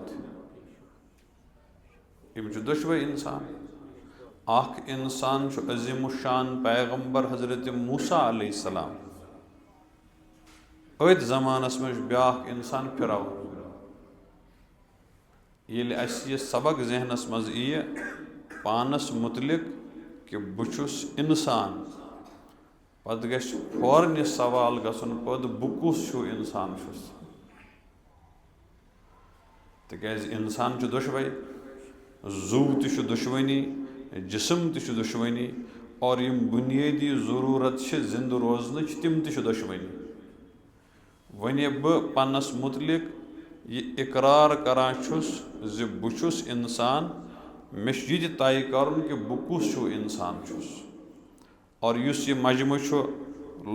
यम दुशवे इंसान अख इंसान अजीम शान पैगम्बर हजरत मूसा अलैहिस्सलाम अथ जमानस मज ब्याक इंसान फिरौन ये अस यह सबक जहनस मज यी पानस मुतलिक कि बुछुस इंसान पद गछ फौरन सवाल गसन पद बुकुस छु इंसान छुस तकैज इंसान दुशवे जू तु दुशवनी जिसम तु दुशवनी और यम बुनियादी ज़रूरत जिंद रोजन तिम तु दुशवनी वन बह पन्नस मुतलिक यह इकरार करान छुस ज बुछुस इंसान मे यह तय कर कि बह कुस इंसान छुस और युस यह मजमु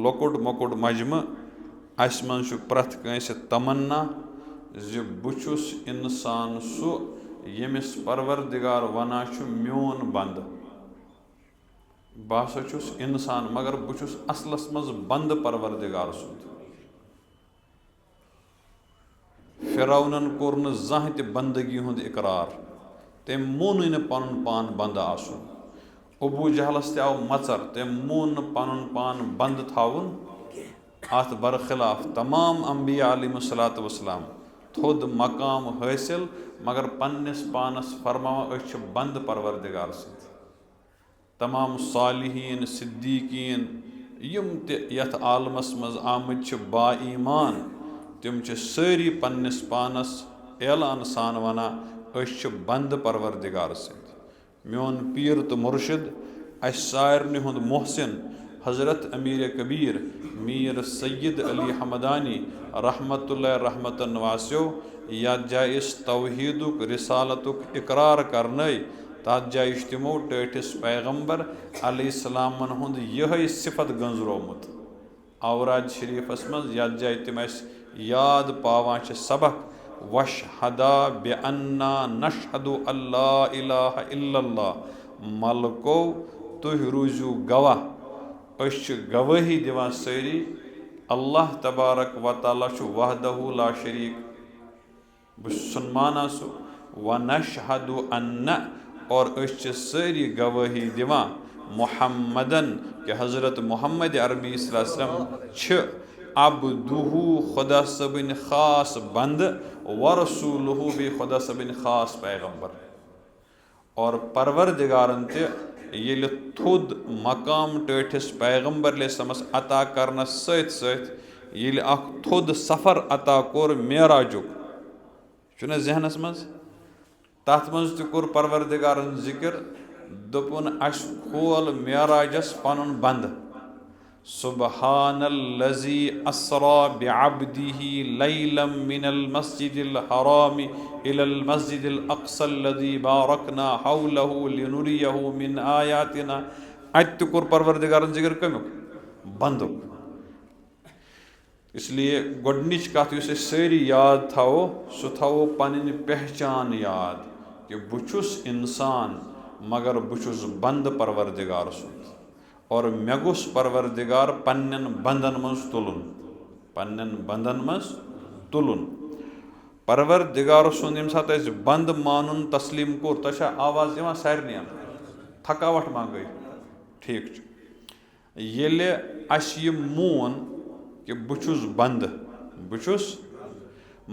लकुट मकुट मजमु अस मज प्रथ कंस तमन्ना ज बुछुस इंसान सह यमिस परवरदिगार वना म्योन बंद बह छुस इंसान मगर बुछुस असलस मज बंद परवरदिगार सुंद फिरौनन कोर न जह त बंदगी हुंद इकरार तम मोन न पन पान बंद आसन अबू जहलस त आव मचर तम मोन न पन पान बंद थाउन अत बरखिलाफ तमाम अम्बिया अलैहिस्सलात वस्सलाम थोद मकाम हासिल मगर पन्निस पानस फरमावा अस बंद परवरदिगार सत तमाम सालिहीन सिद्दीकीन यम त यथ आलमस मज आमद बा ईमान तम सारी पन्निस पानस ऐलान सान वना अस बंद परवरदिगार सत म्योन पीर तो मुर्शिद اَسہِ سارنٕے ہُنٛد محسن حضرت امیٖر کبیٖر میٖر سید علی حمدانی رحمتُ اللہ رحمتن واسیو یَتھ جایہِ أسۍ توحیٖدُک رِسالتُک اقرار کرنٲے تَتھ جایہِ چھُ تِمو ٹٲٹھِس پیغمبر علیہ السلامن ہُنٛد یِہوٚے صفت گٔنٛزرومُت اوراد شریٖفس منٛز یَتھ جایہِ تِم اَسہِ یاد پاوان چھِ سبق وشہدا بے انا نشہدُ اللہ الہ الا اللہ ملکو تُہۍ روٗزِو گواہ أسۍ چھِ گوٲہی دِوان سٲری اللہ تبارک وتعالیٰ چھُ وحدہ لا شریٖک بہٕ چھُس مانان سُہ ونشہدُ انہ اور أسۍ چھِ سٲری گوٲہی دِوان محمدن کہ حضرت محمد عربی صلی اللہ علیہ وسلم چھِ عبدُہوٗ خۄدا صٲبٕنۍ خاص بنٛدٕ ورسوٗلہوٗ بیٚیہِ خۄدا صٲبٕنۍ خاص پیغمبر اور پروردِگارن تہِ ییٚلہِ تھوٚد مقام ٹٲٹھِس پیغمبر علیہ السلامس عطا کرنس سۭتۍ سۭتۍ ییٚلہِ اکھ تھوٚد سفر عطا کوٚر معراجُک چھُنہ ذہنس منٛز تتھ منٛز تہِ کوٚر پروردِگارن ذِکر دوٚپُن اَسہِ کھول معراجس پنُن بنٛدٕ سبحان الذی اسرا بعبدہ لیلا من المسجد الحرام الى المسجد الاقصى الذی بارکنا حولہ لنریہ من آیاتنا اتہِ تہِ کوٚر پروردِگارن ذِکر کمیُک بنٛدُک اسلیے گۄڈنِچ کتھ یُس أسۍ سٲری یاد تھاوو سُہ تھاوو پنٕنۍ پہچان یاد کہِ بہٕ چھُس انسان مگر بہٕ چھُس بنٛدٕ پروردِگار سُنٛد اور مےٚ گوٚژھ پروردِگار پننٮ۪ن بنٛدن منٛز تُلُن پروردِگار سُنٛد ییٚمہِ ساتہٕ اَسہِ بنٛدٕ مانُن تسلیٖم کوٚر تۄہہِ چھا آواز یِوان سارنٕے تھکاوٹ ما گٔے ٹھیٖک چھُ ییٚلہِ اَسہِ یہِ مون کہِ بہٕ چھُس بنٛدٕ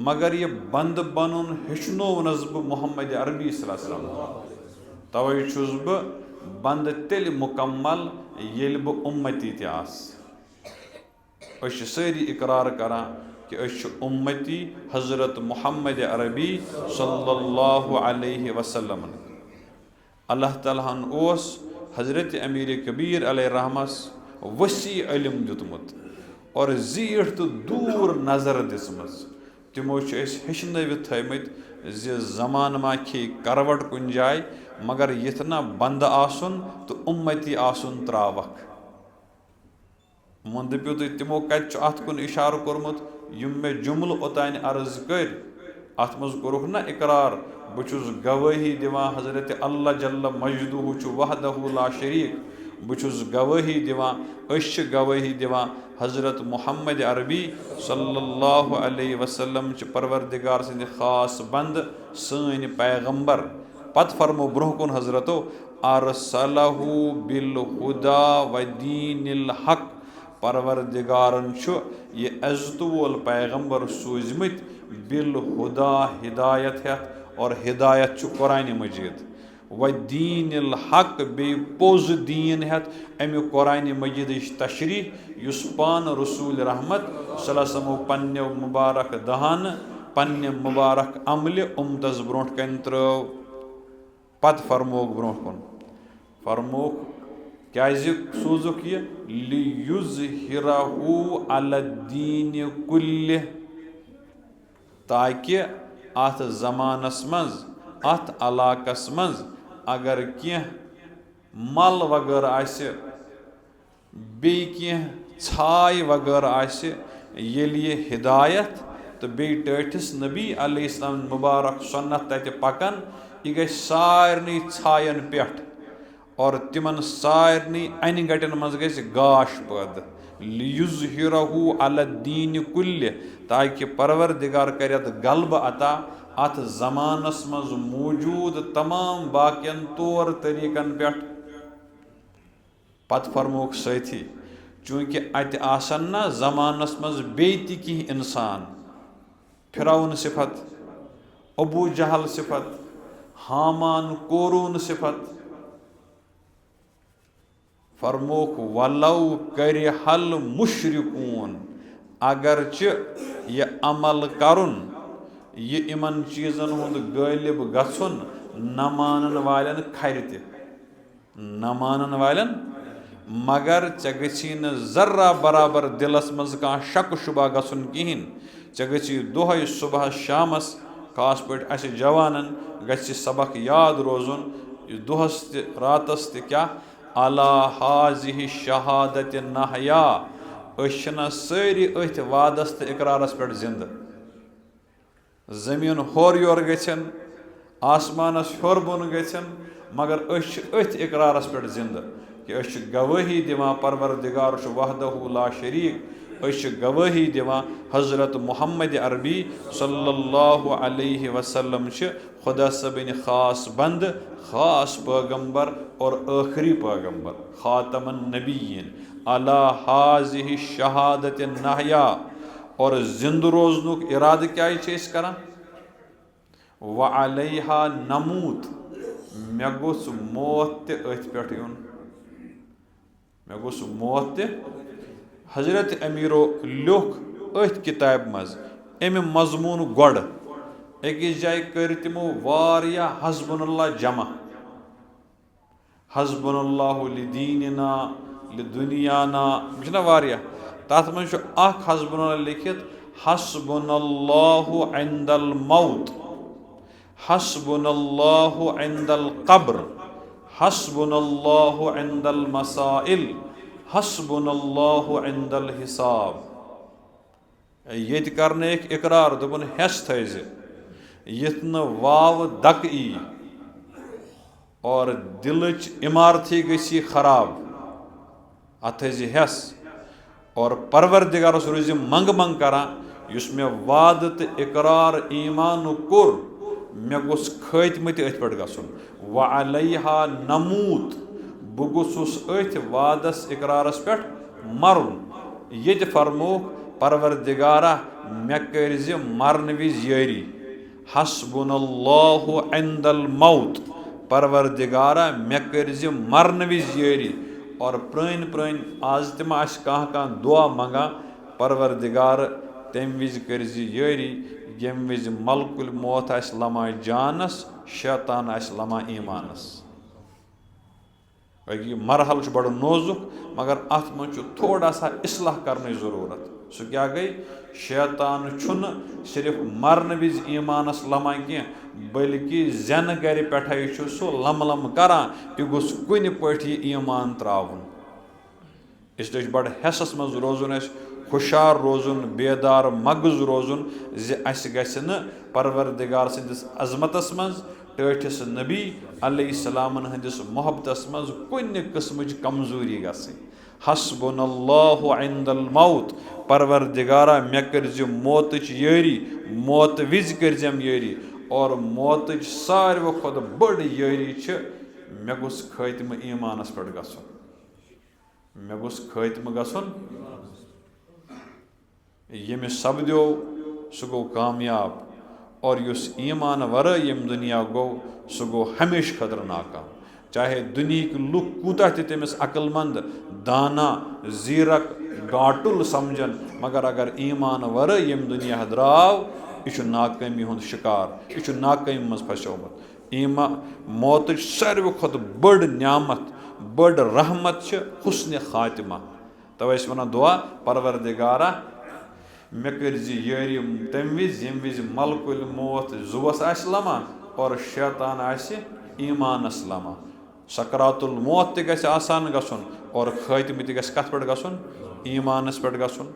مگر یہِ بنٛدٕ بنُن ہیٚچھنوونَس بہٕ محمد عربی صلی اللہ علیہ وسلم تَوَے چھُس بہٕ بنٛدٕ تیٚلہِ مُکمل ییٚلہِ بہٕ اُمتی تہِ آسہٕ أسۍ چھِ سٲری اقرار کران کہِ أسۍ چھِ اُمتی حضرت محمد عربی صلی اللہ علیہ وسلم اللہ تعالیٰ ہن اوس حضرت امیٖر کبیٖر علیہ رحمس ؤسیع علم دیُتمُت اور زیٖٹھ تہٕ دوٗر نظر دِژمٕژ تِمو چھِ أسۍ ہیٚچھنٲوِتھ تھٲومٕتۍ زِ زمانہٕ ما کھیٚیہِ کروٹ کُنہِ جایہِ مگر یِتھ نہ بنٛدٕ آسُن تہٕ اُمتی آسُن ترٛاوکھ وۄنۍ دٔپِو تُہۍ تِمو کتہِ چھُ اتھ کُن اِشارٕ کوٚرمُت یِم مےٚ جُملہٕ اوٚتانۍ عرض کٔرۍ اتھ منٛز کوٚرُکھ نہ اقرار بہٕ چھُس گوٲہی دِوان حضرت اللہ جل مجدُہ چھُ وحدہ لا شریٖک بہٕ چھُس گوٲہی دِوان أسۍ چھِ گوٲہی دِوان حضرت محمد عربی صلی اللہ علیہ وسلم چھِ پروردِگار سٕنٛدِ خاص بنٛدٕ سٲنۍ پیغمبر پتہٕ فرمو برونٛہہ کُن حضرتو ارسلہوٗ بالہُدا ودیٖنِ الحق پروردِگارن چھُ یہِ عزتہٕ وول پیغمبر سوٗزمٕتۍ بالہُدا ہدایت ہٮ۪تھ اور ہدایت چھُ قرآنِ مجیٖد ودیٖنِ الحق بیٚیہِ پوٚز دیٖن ہٮ۪تھ اَمہِ قرآنِ مجیٖدٕچ تشریح یُس پانہٕ رسوٗلِ رحمت صلی اللہ علیہ وسلمو پننیو مُبارک دہانہٕ پننہِ مُبارک عملہِ اُمتس برونٛٹھ کَنہِ ترٲو پتہٕ فرموکھ برونٛہہ کُن فرموکھ کیازِ سوٗزُکھ یہِ لیُظہِرہوٗ علی الدیٖنِ کُلہِ تاکہِ اتھ زمانس منٛز اتھ علاقس منٛز اگر کینٛہہ مل وغٲرٕ آسہِ بیٚیہِ کینٛہہ ژھاے وغٲرٕ آسہِ ییٚلہِ یہِ ہدایت تہٕ بیٚیہِ ٹٲٹھِس نبی علیہ السلام مُبارک سُنت تتہِ پکان یہِ گژھِ سارنٕے ژھاین پٮ۪ٹھ اور تِمن سارنٕے انہِ گٹٮ۪ن منٛز گژھِ گاش پٲدٕ لیُظہِرہوٗ علی الدیٖنِ کُلہِ تاکہِ پروردِگار کرِ اتھ غلبہٕ عطا اتھ زمانس منٛز موٗجوٗد تمام باقین طور طٔریٖقن پٮ۪ٹھ پتہٕ فرموکھ سٲتھی چوٗنٛکہِ اتہِ آسن نہ زمانس منٛز بیٚیہِ تہِ کینٛہہ انسان فرعون صفت ابوٗ جہل صفت حامان قورون صفت فرموکھ ولو کرِہل مُشرِکوٗن اگرچہِ یہِ عمل کرُن یہِ یِمن چیٖزن ہُنٛد غٲلب گژھُن نہ مانن والٮ۪ن کھرِ تہِ न मानन वालन मगर चे गछि न जर्रा बराबर दिलस मज कह शक शुबा गसन कहिन चे गछि दोहै सुबह शामस खास पे अस जवानन गछि सबक याद रोजुन दोहस रातस क्या अला हाजिहि शहादत नहया अशना सारी अथ वादस तो इकरारस पे जिंद जमीन होर योर गन आसमानस होर बोन गन मगर अथ इकरारस पे जिंद कि गवाही दिवान परवरदिगार वहदहु ला शरीक गवाही दिवान हजरत मोहम्मद अरबी सल्लल्लाहु अलैहि वसल्लम खुदा सबिन खास बंद खास पैगम्बर और आखिरी पैगम्बर खातमन नबीन अला हाजिहि शहादत नहया और जिंद रोजनुक इराद क्या करा व अलैहा नमूत मे गोस मौत ते अथ पे यून मे गोस मौत ते हजरत अमीरो लोख अथ किताब मज अमि मजमून गोड़ अकिस जाय कर तिमो वारिया हस्बुनल्लाह जमा हस्बुनल्लाहु लिदीनिना लिदुनियाना ना वारिया तथ मज हस्बुनल्लाह लिखित हस्बुनल्लाहु इंदल मौत हस्बुनल्लाहु इंदल कब्र हस्बुनल्लाहु इंदल मसाइल हस्बुनल्लाहु इंदल हिसाब ये करने एक इकरार दोपन हेस थज यथ न वाव दक ई और दिलच इमारती गसी खराब अत हेस और परवरदिगारस रोज मंग मंग करान युस मे वाद तो इकरार ईमान कोर मे गोस खत्म अथ पे गसन व अलैहा नमूत बह गोसुस अथ वादस इकरारस पे मरुन ये फरमो परवरदिगारा मे कर मरन विज यारी हस्बुनल्लाहु इंदल मौत परवरदिगारा मे कर मरन विज यारी और प्रान आज तम कह दुआ मंगा परवरदिगार तम विज कर यारी यम विज मलकुल मौत आस लमा जानस शैतान आस लमा ईमानस मरहल बड़ नोजुक मगर अत मज थोड़ा सा इसलाह करने ज़रूरत सह क्या गई शैतान छुन सिर्फ मरन विज ईमानस लमा कह बल्कि जन गर पे सह लम लम करान यह गोस कुन पे ईमान त्रावन इसलिए बड़ हेसस मज रोजुन हुशार रोजुन बेदार मगज रोजुन गि परवरदिगार सदिस अजमतस मज टठिस नबी अलैहिस्सलामन हंदिस मोहब्बतस मज कुन किस्मच कमजोरी गई हस्बुनल्लाहु इंदल मौत परवरदिगारा मे कर मौतच यारी मौत विज करजम यारी और मौतच सारव खुद बड़ यारी मे गोस खत्म ईमानस पे गसन मे गोस खत्म गसन यमिस सपद्यो सह गो कामयाब और युस ईमान वर यम दुनिया गो सह गो हमेश खतर नाकाम चाहे दुनिया लुक कूता तमिस अक्लमंद दाना जीरक गाटुल समझन मगर अगर ईमान वर यम दुनिया द्राव यह नाकामी हुंद शिकार यह नाकामी मज फसोमुत ईमान मौत सारव खुद बड़ न्यामत बड़ रहमत हुस्न खातिमा तवे वन दुआ परवरदिगारा मे कर यारी तम विज यम विज मलकुल मौत जुवस आस लमा और शैतान आस ईमानस लमा सकरातुल मौत ते गछ आसान गसन और खत्म ते गछ कथ पे गसन ईमानस पे गसन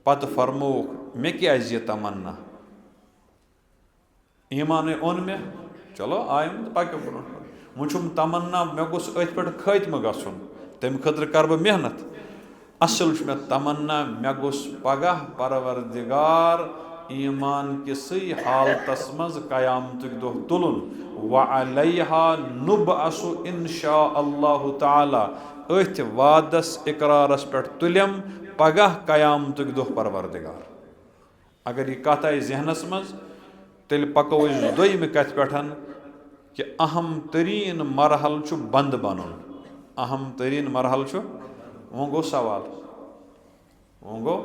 पत फरमोक मे क्या यह तमन्ना ईमान ओन मे चलो आयम पक्यो ब्रो वुम तमन्ना मे गोस अथ पे खत्म गसन तम खतर कर बह मेहनत असल मे तमन्ना मे गोस पगह परवरदिगार ईमान किसी हालतस मज कयामतुक दोह तुलन व अलैहा नुबअसु इंशा अल्लाह ताला अथ वादस इकरारस पे तुलम पगह कयामतुक दोह परवरदिगार अगर यह कथ आई जहनस मज तेल पको दोयम कथ पे कि अहम तरीन मरहल बंद बनन अहम तरीन मरहल वो गो सवाल वो गो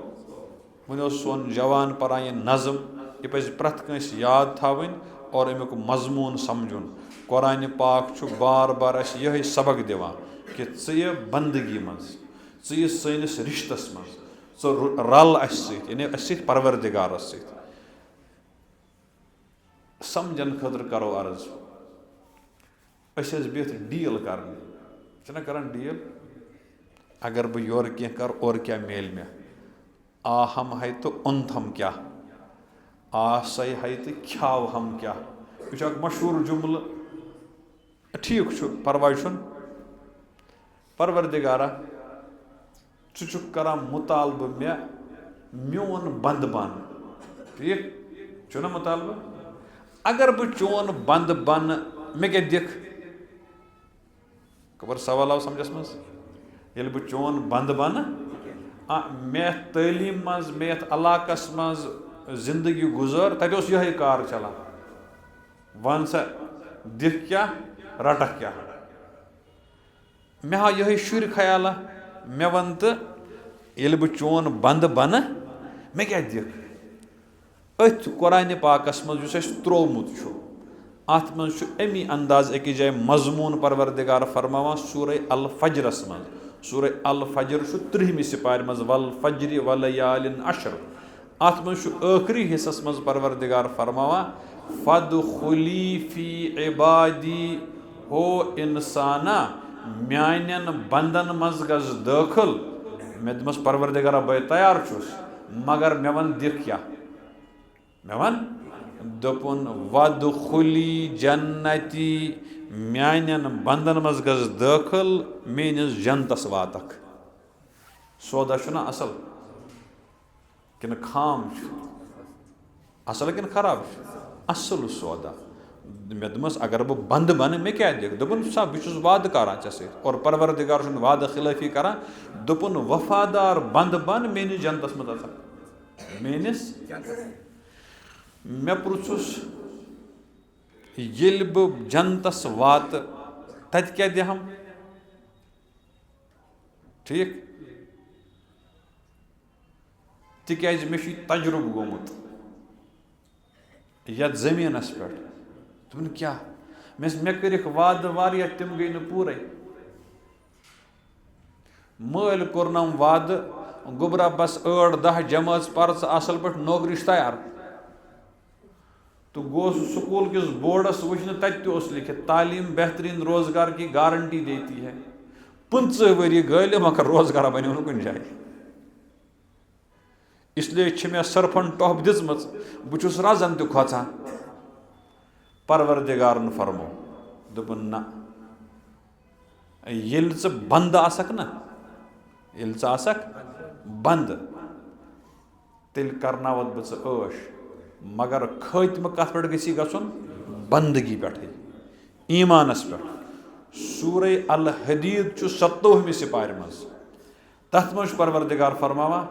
वो सोन जवान परान यह नज़म यह पे प्रथ कंस याद थवन और अमुक मजमून समझुन। कुरान पाक छु बार बार अस यही सबक दिवान कि य बंदगी मज य सैनिस रिश्तस मज रल अस यानी अस परवरदिगारस सत समझन खतर करो अर्ज अस बिहत डील कर करान डील अगर बह योर कह कर और क्या मेल मे आ हम है तो उन्थम क्या आ सही है तो ख्याव हम क्या यह मशहूर जुमल ठीक परवाह परवरदिगारा चुक करान मुतालबह मे मोन बंद बन ठीक चुना मुतालबह अगर बह चोन बंद बन मे क्या दिख खबर सवाल आव समझस मज ये बह चोन बंद बन मे तलीम मज मे इलाकस मज जिंदगी गुजर तत यही कार चलान वन सा दिख क्या रटक क्या मे हा यही शुर ख्याल मे वन तो ये बह चोन बंद बन मे क्या दिख अथ कुरान पाकस मज त्रोमुत अत मज अमी अंदाज अकिस जाए मजमून परवरदिगार फरमावान सूरह अल फजरस मज सूरह अल फजर 30 सिपार मज वल फजर वलयालिन अशर अत मज आखिरी हिस्सस मज परवरदिगार फरमावान फदखुली फी इबादी हो इंसाना म्यानन बंदन मज गज दाखिल मे दमस परवरदिगारा बह तैयार छुस मगर मे वन दिख क्या मे वन दोपुन वदखुली जन्नती म्यानन बंदन मज गज दाखिल मेनिस जन्नतस वातक सौदा छुना असल किन खाम असल किन खराब असल सौदा मे दमस अगर बह बंद बन मे क्या दिख दोपुन सा बह वाद करान ऐ और परवरदिगार वाद खिलाफी करान दोपुन वफादार बंद बन मेनिस जन्नतस मज मेनिस मे पृछुस ये बह जन्नतस वात तत क्या दिहम ठीक तिक्याज मे तजुर्बह गोमुत यथ जमीनस पे दोपन क्या मे कर वाद वारिया तिम गई न पूरे मल कोरनम वाद गुबरा बस 8-10 जमात पर असल पे नौकरी तैयार तो गोस स्कूल किस बोर्डस वुचन तत लिखित तालीम बेहतरीन रोजगार की गारंटी देती है 15 वरी गल मगर रोजगार बनो न कुन जाए इसलिए मे सरफन टॉप दिम बहुस रजन तो खोचान परवरदिगारन फरमो दोपन ना येल च बंद आसक ना येल च आसक बंद तेल करनावत बह ऐश मगर खत्म कत पे गसी गसन बंदगी पे ईमानस पे सूरह अल हदीद 27 सिपार मज तथ मज परवरदिगार फरमावा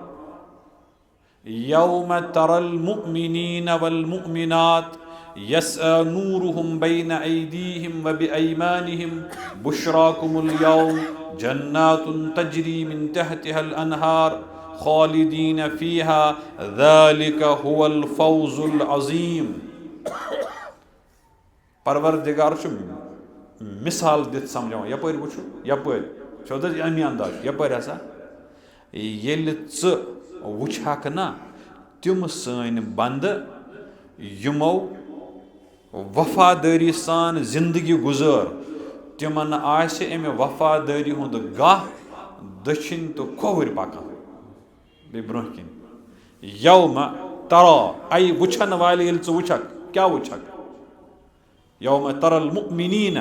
यौम तरल मुमिनीन वल मुमिनात यस्अ नूरुहुम बैन ऐदीहिम व बिअयमानिहिम बुशराकुमुल यौम जन्नातुन तजरी मिन तहतिहल अनहार खालिदीन फीहा ज़ालिका हुवल फौजुल अज़ीम परवरदिगार मिसाल दित समझावान यपर वुचु यपर चौद अमी अंदाज यपर हसा येल च वुचहक ना तिम सन बंद यमो वफादारी सान जिंदगी गुजर तिमन आसे अमे वफादारी हुंद गाह दक्षिण तो खोवर पकान बे ब्रोह किन यौम तरा आई वुचन वाले येल च वुचक क्या वुचक यौम तरल मुमिनीन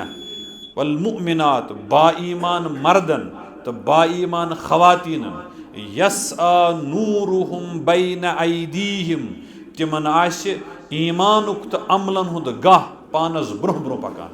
वल मुमिनात बाईमान मर्दन तो बाईमान खवातीन यस्अ नूरुहुम बैन ऐदीहिम तिमन आसे ईमानुक तो अमलन हुंद गाह पानस ब्रोह ब्रोह पकान